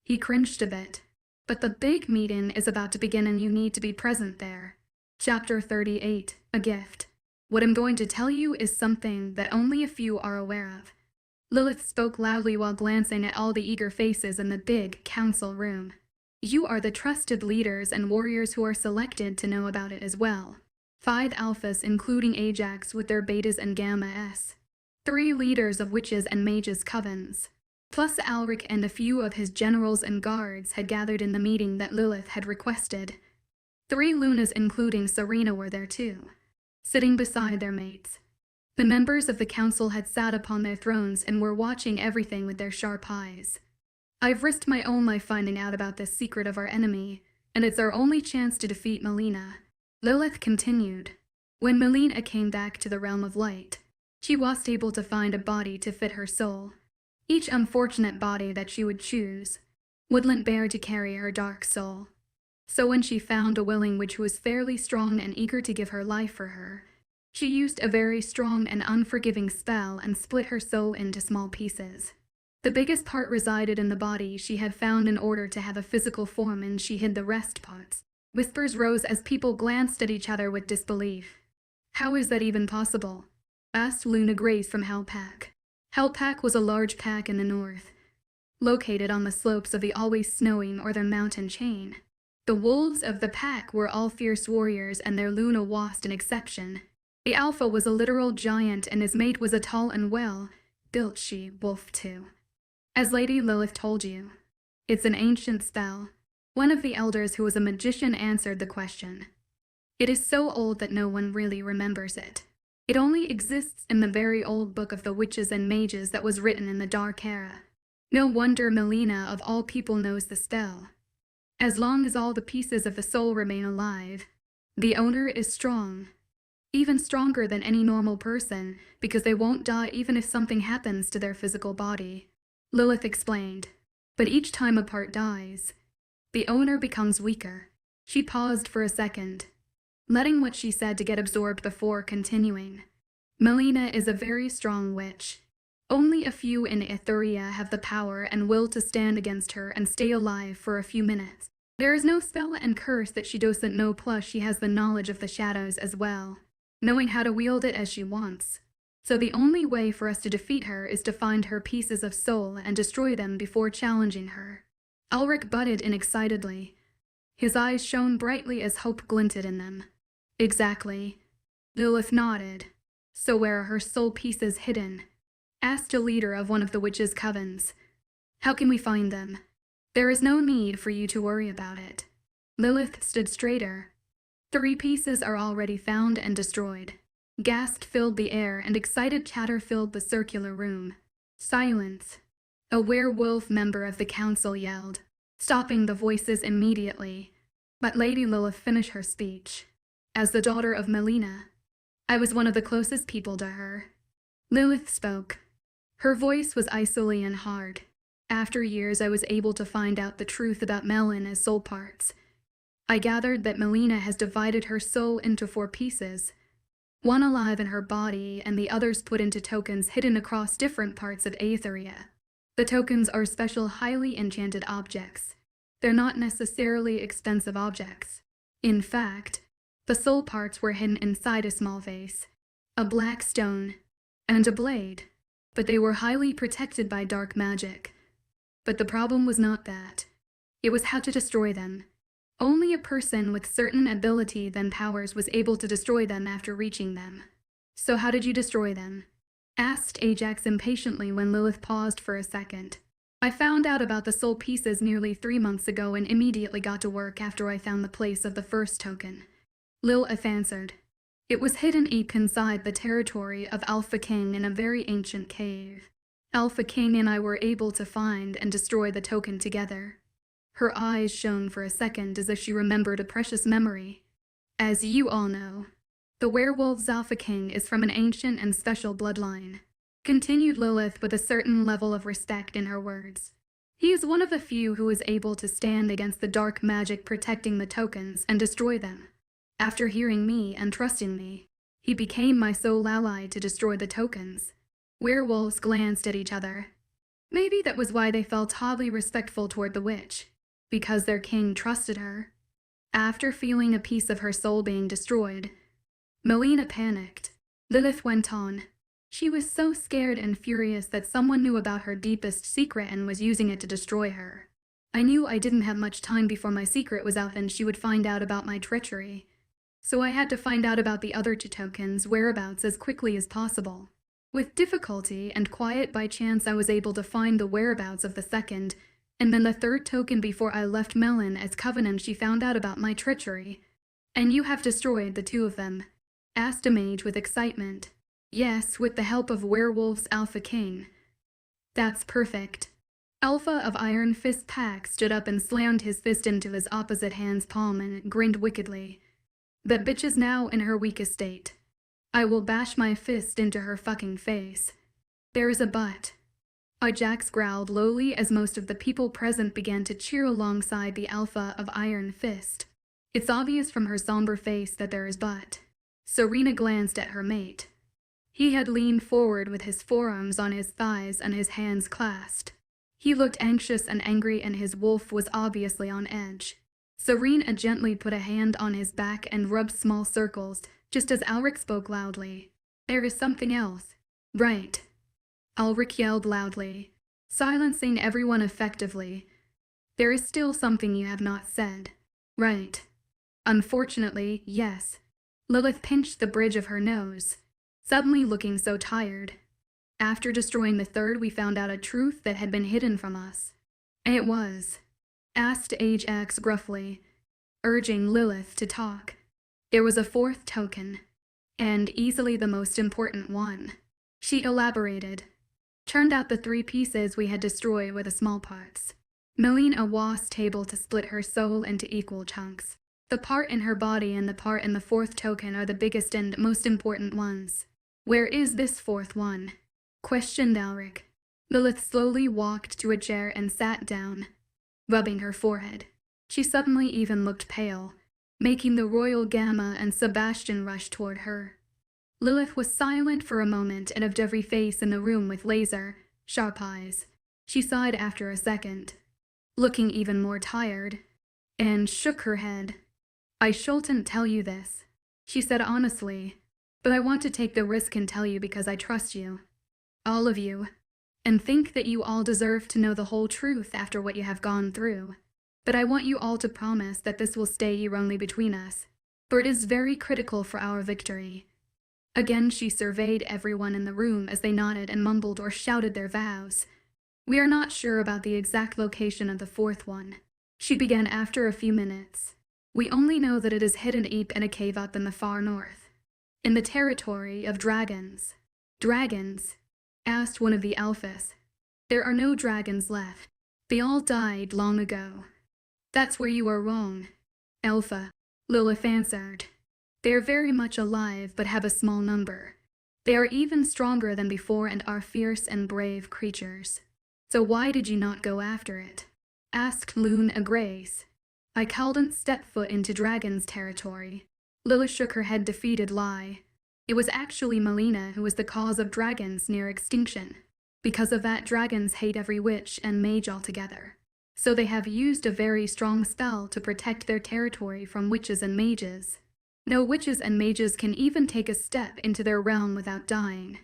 He cringed a bit. "But the big meeting is about to begin and you need to be present there." Chapter 38, A Gift. "What I'm going to tell you is something that only a few are aware of." Lillith spoke loudly while glancing at all the eager faces in the big council room. "You are the trusted leaders and warriors who are selected to know about it as well. 5 alphas, including Ajax with their betas and Gamma-S. 3 leaders of witches and mages covens. Plus Alric and a few of his generals and guards had gathered in the meeting that Lillith had requested. 3 Lunas, including Serena, were there too, sitting beside their mates. The members of the council had sat upon their thrones and were watching everything with their sharp eyes. I've risked my own life finding out about this secret of our enemy, and it's our only chance to defeat Melina," Lillith continued. "When Melina came back to the realm of light, she was able to find a body to fit her soul. Each unfortunate body that she would choose wouldn't bear to carry her dark soul. So when she found a willing witch who was fairly strong and eager to give her life for her, she used a very strong and unforgiving spell and split her soul into small pieces. The biggest part resided in the body she had found in order to have a physical form, and she hid the rest parts." Whispers rose as people glanced at each other with disbelief. "How is that even possible?" asked Luna Grace from Hell Pack. Hell Pack was a large pack in the north, located on the slopes of the always snowy northern mountain chain. The wolves of the pack were all fierce warriors, and their Luna wasn't an exception. The alpha was a literal giant, and his mate was a tall and well-built she-wolf too. "As Lady Lillith told you, it's an ancient spell." One of the elders, who was a magician, answered the question. "It is so old that no one really remembers it. It only exists in the very old book of the witches and mages that was written in the Dark Era. No wonder Melina, of all people, knows the spell. As long as all the pieces of the soul remain alive, the owner is strong. Even stronger than any normal person, because they won't die even if something happens to their physical body," Lillith explained. "But each time a part dies, The owner becomes weaker. She paused for a second, letting what she said to get absorbed before continuing. Melina is a very strong witch. Only a few in Etheria have the power and will to stand against her and stay alive for a few minutes. There is no spell and curse that she doesn't know, plus she has the knowledge of the shadows as well, knowing how to wield it as she wants. So the only way for us to defeat her is to find her pieces of soul and destroy them before challenging her. Ulrich butted in excitedly. His eyes shone brightly as hope glinted in them. Exactly. Lillith nodded. So where are her soul pieces hidden? Asked a leader of one of the witches' covens. How can we find them? There is no need for you to worry about it. Lillith stood straighter. 3 pieces are already found and destroyed. Gasp filled the air and excited chatter filled the circular room. Silence. A werewolf member of the council yelled, stopping the voices immediately. But Lady Lillith finished her speech. As the daughter of Melina, I was one of the closest people to her. Lillith spoke. Her voice was icy and hard. After years, I was able to find out the truth about Melina's soul parts. I gathered that Melina has divided her soul into 4 pieces. One alive in her body and the others put into tokens hidden across different parts of Etheria. The tokens are special, highly enchanted objects. They're not necessarily expensive objects. In fact, the soul parts were hidden inside a small vase, a black stone, and a blade, but they were highly protected by dark magic. But the problem was not that. It was how to destroy them. Only a person with certain ability then powers was able to destroy them after reaching them. So how did you destroy them? Asked Ajax impatiently when Lillith paused for a second. I found out about the soul pieces nearly 3 months ago and immediately got to work after I found the place of the first token. Lillith answered. It was hidden deep inside the territory of Alpha King in a very ancient cave. Alpha King and I were able to find and destroy the token together. Her eyes shone for a second as if she remembered a precious memory. As you all know, the werewolf's Alpha King is from an ancient and special bloodline. Continued Lillith with a certain level of respect in her words. He is one of the few who is able to stand against the dark magic protecting the tokens and destroy them. After hearing me and trusting me, he became my sole ally to destroy the tokens. Werewolves glanced at each other. Maybe that was why they felt oddly respectful toward the witch, because their king trusted her. After feeling a piece of her soul being destroyed, Melina panicked. Lillith went on. She was so scared and furious that someone knew about her deepest secret and was using it to destroy her. I knew I didn't have much time before my secret was out and she would find out about my treachery. So I had to find out about the other 2 tokens' whereabouts as quickly as possible. With difficulty and quiet by chance I was able to find the whereabouts of the second, and then the 3rd token before I left Melin as Covenant she found out about my treachery. And you have destroyed the 2 of them? Asked a mage with excitement. Yes, with the help of Werewolf's Alpha King. That's perfect. Alpha of Iron Fist Pack stood up and slammed his fist into his opposite hand's palm and grinned wickedly. That bitch is now in her weakest state. I will bash my fist into her fucking face. There is a but. Ajax growled lowly as most of the people present began to cheer alongside the Alpha of Iron Fist. It's obvious from her somber face that there is but. Serena glanced at her mate. He had leaned forward with his forearms on his thighs and his hands clasped. He looked anxious and angry and his wolf was obviously on edge. Serena gently put a hand on his back and rubbed small circles, just as Ulrich spoke loudly. There is something else. Right. Ulrich yelled loudly, silencing everyone effectively. There is still something you have not said. Right. Unfortunately, yes. Lillith pinched the bridge of her nose, suddenly looking so tired. After destroying the 3rd, we found out a truth that had been hidden from us. It was. Asked Ajax gruffly, urging Lillith to talk. There was a 4th token, and easily the most important one. She elaborated. Turned out the 3 pieces we had destroyed were the small parts. Melina was able to split her soul into equal chunks. The part in her body and the part in the 4th token are the biggest and most important ones. Where is this 4th one? Questioned Ulrich. Lillith slowly walked to a chair and sat down, rubbing her forehead. She suddenly even looked pale, making the royal Gamma and Sebastian rush toward her. Lillith was silent for a moment and of every face in the room with laser, sharp eyes. She sighed after a second, looking even more tired, and shook her head. "I shouldn't tell you this," she said honestly, "but I want to take the risk and tell you because I trust you. All of you. And think that you all deserve to know the whole truth after what you have gone through. But I want you all to promise that this will stay here only between us, for it is very critical for our victory." Again she surveyed everyone in the room as they nodded and mumbled or shouted their vows. "We are not sure about the exact location of the fourth one," she began after a few minutes. "We only know that it is hidden deep in a cave up in the far north, in the territory of dragons." "Dragons?" asked one of the alphas. "There are no dragons left. They all died long ago." "That's where you are wrong, Alpha," Lillith answered. "They are very much alive but have a small number. They are even stronger than before and are fierce and brave creatures. So why did you not go after it?" asked Loon a Grace. "I couldn't step foot into dragon's territory." Lillith shook her head, defeated lie. "It was actually Melina who was the cause of dragons' near extinction. Because of that, dragons hate every witch and mage altogether. So they have used a very strong spell to protect their territory from witches and mages. No witches and mages can even take a step into their realm without dying.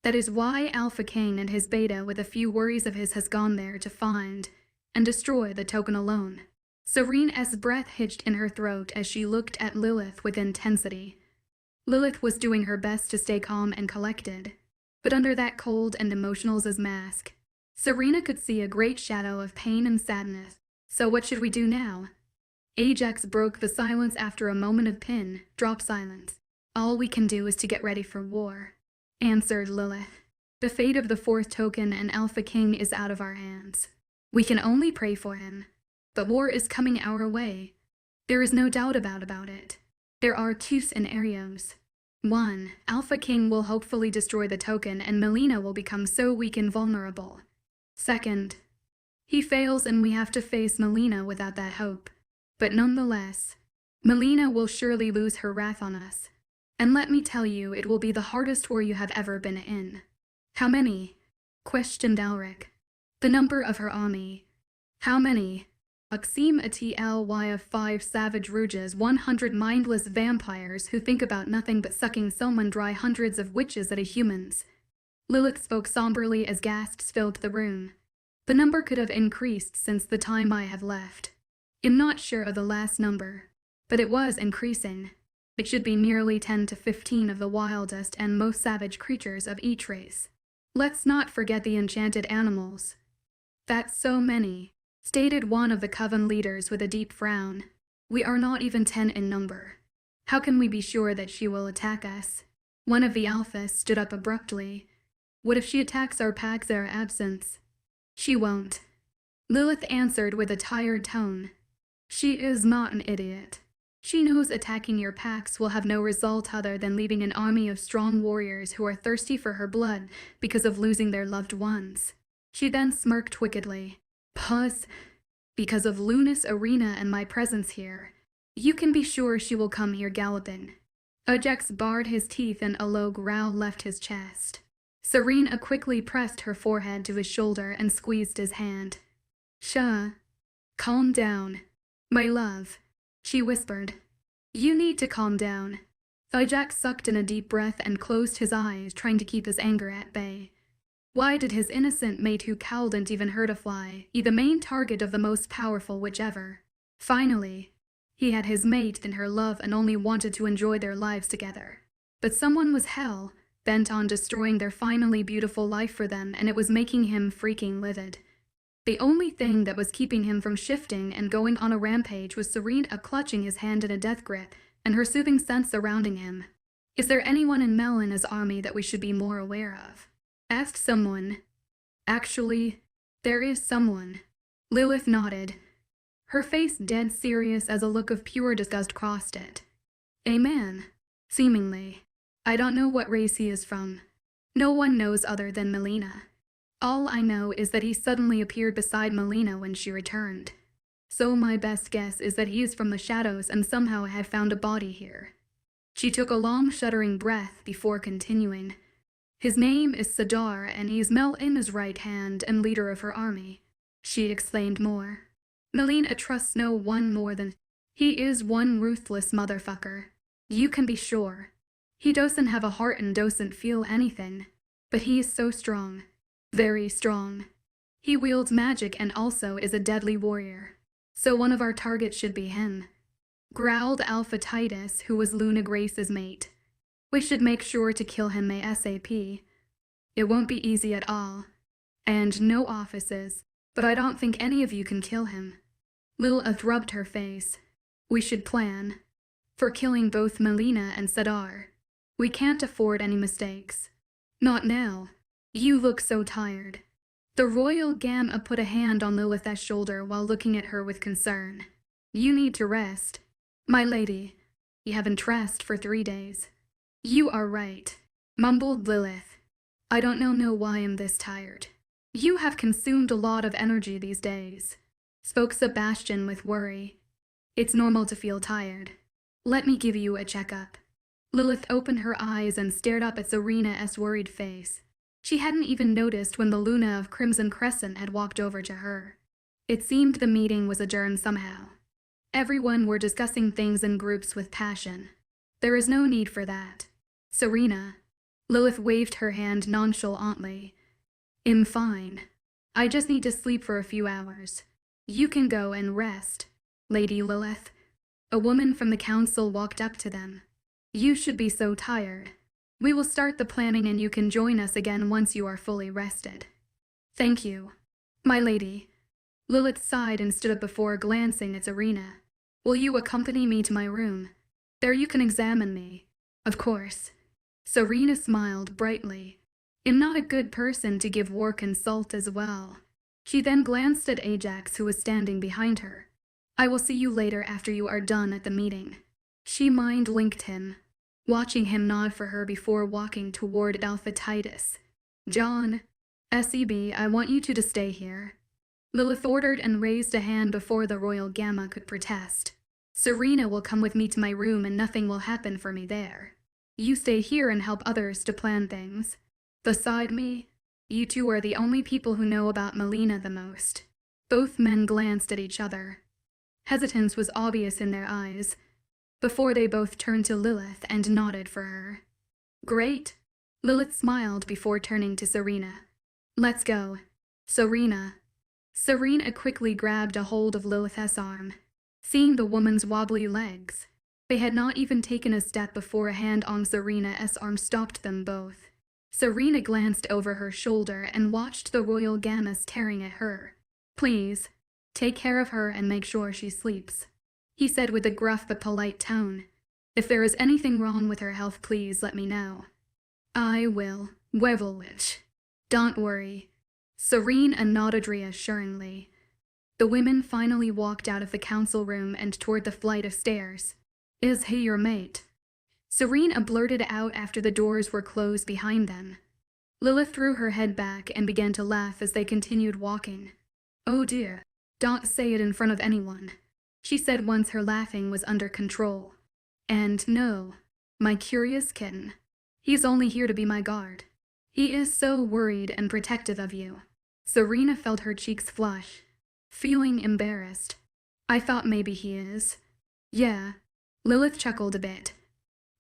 That is why Alpha King and his beta with a few worries of his has gone there to find and destroy the token alone." Serena's breath hitched in her throat as she looked at Lillith with intensity. Lillith was doing her best to stay calm and collected, but under that cold and emotional as mask, Serena could see a great shadow of pain and sadness. "So what should we do now?" Ajax broke the silence after a moment of pin-drop silence. "All we can do is to get ready for war," answered Lillith. "The fate of the fourth token and Alpha King is out of our hands. We can only pray for him. But war is coming our way. There is no doubt about it. There are two scenarios. 1. Alpha King will hopefully destroy the token and Melina will become so weak and vulnerable. 2nd, he fails and we have to face Melina without that hope. But nonetheless, Melina will surely lose her wrath on us. And let me tell you, it will be the hardest war you have ever been in." "How many?" questioned Alric. "The number of her army." "How many?" "Axim a tly of 5 savage rouges, 100 mindless vampires who think about nothing but sucking someone dry, hundreds of witches at a humans." Lillith spoke somberly as gasps filled the room. "The number could have increased since the time I have left. I'm not sure of the last number, but it was increasing. It should be nearly 10 to 15 of the wildest and most savage creatures of each race. Let's not forget the enchanted animals." "That's so many," stated one of the coven leaders with a deep frown. "We are not even 10 in number. How can we be sure that she will attack us?" One of the alphas stood up abruptly. "What if she attacks our packs in our absence?" "She won't," Lillith answered with a tired tone. "She is not an idiot. She knows attacking your packs will have no result other than leaving an army of strong warriors who are thirsty for her blood because of losing their loved ones." She then smirked wickedly. "Pause. Because of Lunas Arena and my presence here, you can be sure she will come here galloping." Ajax barred his teeth and a low growl left his chest. Serena quickly pressed her forehead to his shoulder and squeezed his hand. Calm down, my love," she whispered. "You need to calm down." Ajax sucked in a deep breath and closed his eyes, trying to keep his anger at bay. Why did his innocent mate who couldn't even hurt a fly be the main target of the most powerful witch ever? Finally, he had his mate in her love and only wanted to enjoy their lives together. But someone was hell bent on destroying their finally beautiful life for them, and it was making him freaking livid. The only thing that was keeping him from shifting and going on a rampage was Serena clutching his hand in a death grip and her soothing scent surrounding him. "Is there anyone in Melina's army that we should be more aware of?" asked someone. "Actually, there is someone." Lillith nodded, her face dead serious as a look of pure disgust crossed it. "A man, seemingly. I don't know what race he is from. No one knows other than Melina. All I know is that he suddenly appeared beside Melina when she returned. So my best guess is that he is from the shadows and somehow had found a body here. She took a long shuddering breath before continuing. His name is Sadar, and he's Melina's right hand and leader of her army. She explained more. Melina trusts no one more than he is one ruthless motherfucker. You can be sure. He doesn't have a heart and doesn't feel anything. But he is so strong. Very strong. He wields magic and also is a deadly warrior. So one of our targets should be him. Growled Alpha Titus, who was Luna Grace's mate. We should make sure to kill him ASAP. It won't be easy at all. And no offices, but I don't think any of you can kill him. Lillith rubbed her face. We should plan for killing both Melina and Sadar. We can't afford any mistakes. Not now. You look so tired. The royal Gamma put a hand on Lillith's shoulder while looking at her with concern. You need to rest. My lady, you haven't rested for 3 days. You are right, mumbled Lillith. I don't know why I'm this tired. You have consumed a lot of energy these days, spoke Sebastian with worry. It's normal to feel tired. Let me give you a checkup. Lillith opened her eyes and stared up at Serena's worried face. She hadn't even noticed when the Luna of Crimson Crescent had walked over to her. It seemed the meeting was adjourned somehow. Everyone were discussing things in groups with passion. There is no need for that. Serena. Lillith waved her hand nonchalantly. I'm fine. I just need to sleep for a few hours. You can go and rest, Lady Lillith. A woman from the council walked up to them. You should be so tired. We will start the planning and you can join us again once you are fully rested. Thank you, my lady. Lillith sighed and stood up before glancing at Serena. Will you accompany me to my room? There you can examine me. Of course. Serena smiled brightly. I'm not a good person to give war consult as well. She then glanced at Ajax, who was standing behind her. I will see you later after you are done at the meeting. She mind-linked him, watching him nod for her before walking toward Alpha Titus. John, SEB, I want you two to stay here. Lillith ordered and raised a hand before the Royal Gamma could protest. Serena will come with me to my room and nothing will happen for me there. You stay here and help others to plan things. Beside me, you two are the only people who know about Melina the most. Both men glanced at each other. Hesitance was obvious in their eyes, before they both turned to Lillith and nodded for her. Great. Lillith smiled before turning to Serena. Let's go. Serena. Serena quickly grabbed a hold of Lillith's arm, seeing the woman's wobbly legs. They had not even taken a step before a hand on Serena's arm stopped them both. Serena glanced over her shoulder and watched the Royal Gamma staring at her. Please, take care of her and make sure she sleeps, he said with a gruff but polite tone. If there is anything wrong with her health, please let me know. I will, werewolf. Don't worry. Serena nodded reassuringly. The women finally walked out of the council room and toward the flight of stairs. Is he your mate? Serena blurted out after the doors were closed behind them. Lillith threw her head back and began to laugh as they continued walking. Oh dear, don't say it in front of anyone, she said once her laughing was under control. And no, my curious kitten. He's only here to be my guard. He is so worried and protective of you. Serena felt her cheeks flush, feeling embarrassed. I thought maybe he is. Yeah. Lillith chuckled a bit.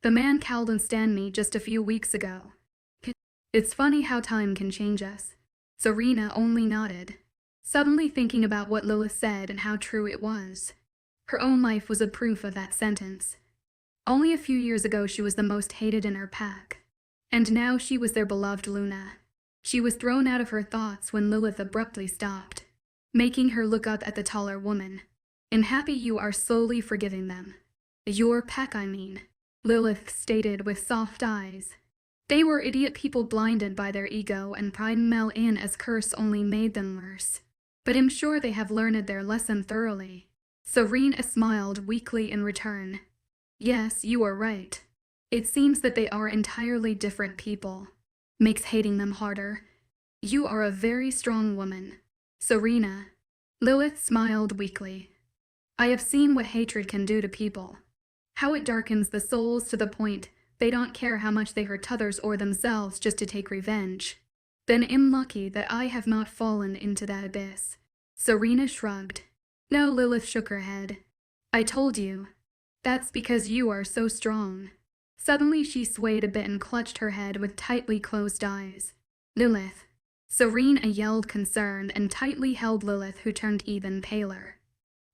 The man called and stand me just a few weeks ago. It's funny how time can change us. Serena only nodded, suddenly thinking about what Lillith said and how true it was. Her own life was a proof of that sentence. Only a few years ago she was the most hated in her pack, and now she was their beloved Luna. She was thrown out of her thoughts when Lillith abruptly stopped, making her look up at the taller woman. I'm happy you are slowly forgiving them. Your pack, I mean, Lillith stated with soft eyes. They were idiot people blinded by their ego and pride. Melina's curse only made them worse. But I'm sure they have learned their lesson thoroughly. Serena smiled weakly in return. Yes, you are right. It seems that they are entirely different people. Makes hating them harder. You are a very strong woman. Serena. Lillith smiled weakly. I have seen what hatred can do to people. How it darkens the souls to the point they don't care how much they hurt others or themselves just to take revenge. Then I'm lucky that I have not fallen into that abyss. Serena shrugged. No, Lilith shook her head. I told you. That's because you are so strong. Suddenly she swayed a bit and clutched her head with tightly closed eyes. Lilith. Serena yelled concerned and tightly held Lilith, who turned even paler.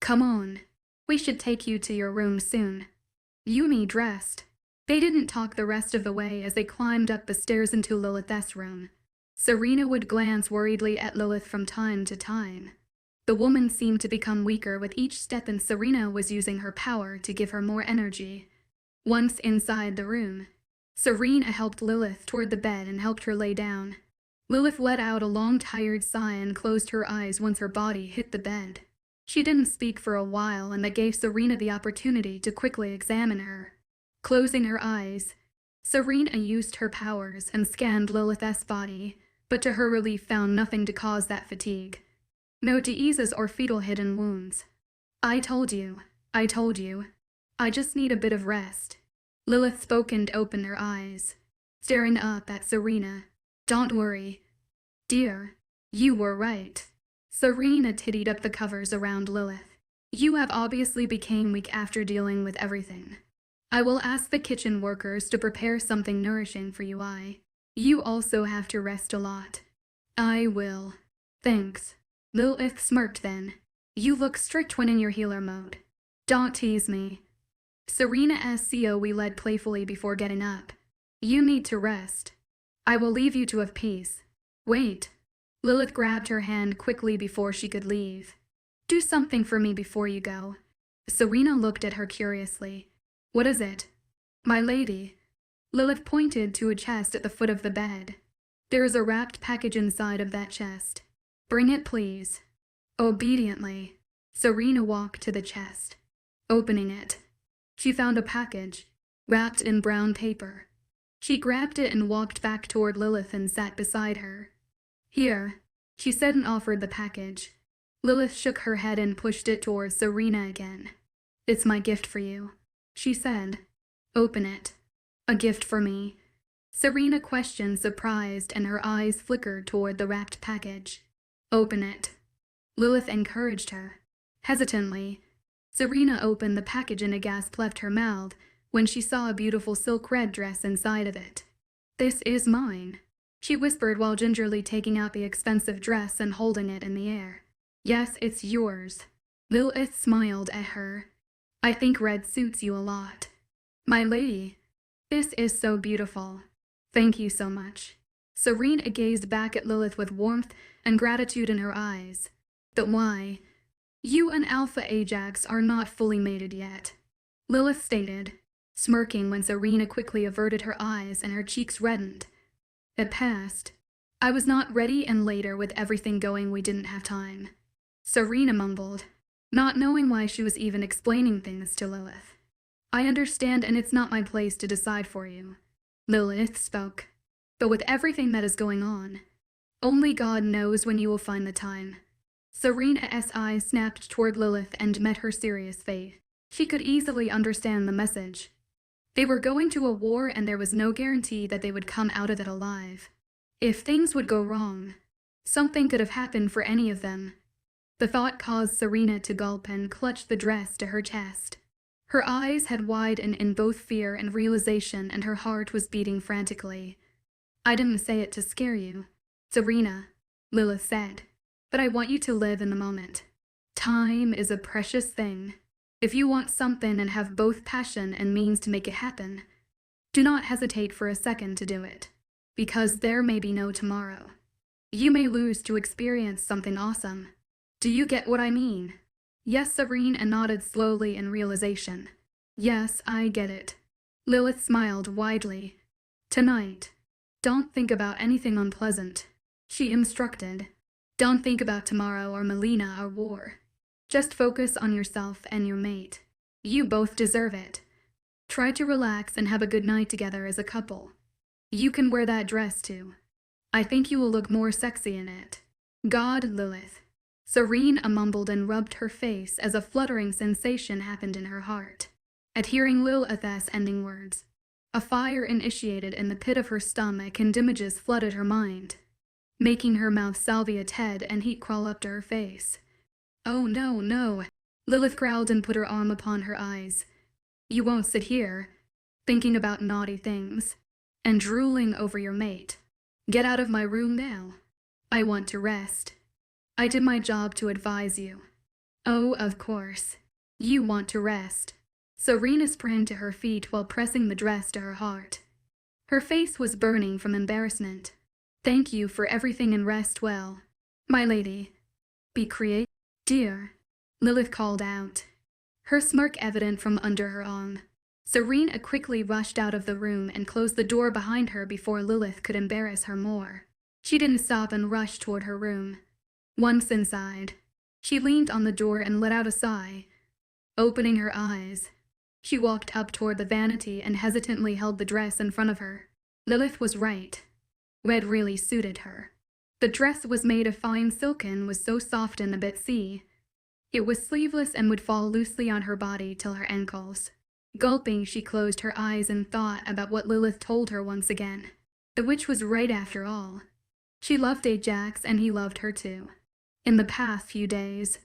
Come on. We should take you to your room soon. Yumi dressed. They didn't talk the rest of the way as they climbed up the stairs into Lilith's room. Serena would glance worriedly at Lilith from time to time. The woman seemed to become weaker with each step, and Serena was using her power to give her more energy. Once inside the room, Serena helped Lilith toward the bed and helped her lay down. Lilith let out a long, tired sigh and closed her eyes once her body hit the bed. She didn't speak for a while, and that gave Serena the opportunity to quickly examine her. Closing her eyes, Serena used her powers and scanned Lilith's body, but to her relief found nothing to cause that fatigue. No diseases or fetal hidden wounds. I told you. I just need a bit of rest. Lilith spoke and opened her eyes, staring up at Serena. Don't worry. Dear, you were right. Serena tittied up the covers around Lilith. You have obviously become weak after dealing with everything. I will ask the kitchen workers to prepare something nourishing for you. You also have to rest a lot. I will. Thanks. Lilith smirked then. You look strict when in your healer mode. Don't tease me. Serena asked we led playfully before getting up. You need to rest. I will leave you to have peace. Wait. Lilith grabbed her hand quickly before she could leave. Do something for me before you go. Serena looked at her curiously. What is it? My lady. Lilith pointed to a chest at the foot of the bed. There is a wrapped package inside of that chest. Bring it, please. Obediently, Serena walked to the chest. Opening it, she found a package, wrapped in brown paper. She grabbed it and walked back toward Lilith and sat beside her. Here, she said and offered the package. Lilith shook her head and pushed it towards Serena again. It's my gift for you, she said. Open it. A gift for me. Serena questioned, surprised, and her eyes flickered toward the wrapped package. Open it. Lilith encouraged her. Hesitantly, Serena opened the package and a gasp left her mouth when she saw a beautiful silk red dress inside of it. This is mine, she whispered while gingerly taking out the expensive dress and holding it in the air. Yes, it's yours. Lilith smiled at her. I think red suits you a lot. My lady, this is so beautiful. Thank you so much. Serena gazed back at Lilith with warmth and gratitude in her eyes. But why? You and Alpha Ajax are not fully mated yet, Lilith stated, smirking when Serena quickly averted her eyes and her cheeks reddened. It passed. I was not ready, and later with everything going we didn't have time. Serena mumbled, not knowing why she was even explaining things to Lilith. I understand, and it's not my place to decide for you. Lilith spoke. But with everything that is going on, only God knows when you will find the time. Serena's eyes snapped toward Lilith and met her serious face. She could easily understand the message. They were going to a war, and there was no guarantee that they would come out of it alive. If things would go wrong, something could have happened for any of them. The thought caused Serena to gulp and clutch the dress to her chest. Her eyes had widened in both fear and realization, and her heart was beating frantically. I didn't say it to scare you, Serena, Lilith said, but I want you to live in the moment. Time is a precious thing. If you want something and have both passion and means to make it happen, do not hesitate for a second to do it, because there may be no tomorrow. You may lose to experience something awesome. Do you get what I mean? Yes, Serena nodded slowly in realization. Yes, I get it. Lilith smiled widely. Tonight, don't think about anything unpleasant, she instructed. Don't think about tomorrow or Melina or war. Just focus on yourself and your mate. You both deserve it. Try to relax and have a good night together as a couple. You can wear that dress too. I think you will look more sexy in it. God, Lilith. Serena mumbled and rubbed her face as a fluttering sensation happened in her heart. At hearing Lillith's ending words, a fire initiated in the pit of her stomach and images flooded her mind, making her mouth salvia head and heat crawl up to her face. "Oh no, no," Lillith growled and put her arm upon her eyes. "You won't sit here, thinking about naughty things, and drooling over your mate. Get out of my room now. I want to rest. I did my job to advise you." "Oh, of course. You want to rest." Serena sprang to her feet while pressing the dress to her heart. Her face was burning from embarrassment. "Thank you for everything and rest well, my lady." "Be creative, dear," Lillith called out, her smirk evident from under her arm. Serena quickly rushed out of the room and closed the door behind her before Lillith could embarrass her more. She didn't stop and rushed toward her room. Once inside, she leaned on the door and let out a sigh. Opening her eyes, she walked up toward the vanity and hesitantly held the dress in front of her. Lillith was right. Red really suited her. The dress was made of fine silk and was so soft and a bit see. It was sleeveless and would fall loosely on her body till her ankles. Gulping, she closed her eyes and thought about what Lillith told her once again. The witch was right after all. She loved Ajax and he loved her too. In the past few days,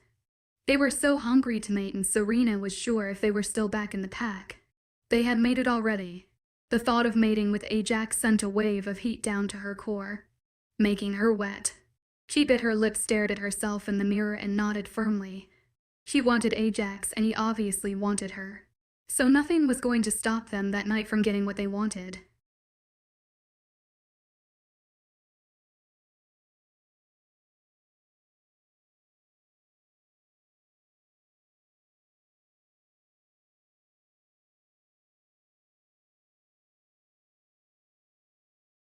they were so hungry to mate and Serena was sure if they were still back in the pack, they had mated already. The thought of mating with Ajax sent a wave of heat down to her core, making her wet. She bit her lip, stared at herself in the mirror and nodded firmly. She wanted Ajax and he obviously wanted her. So nothing was going to stop them that night from getting what they wanted.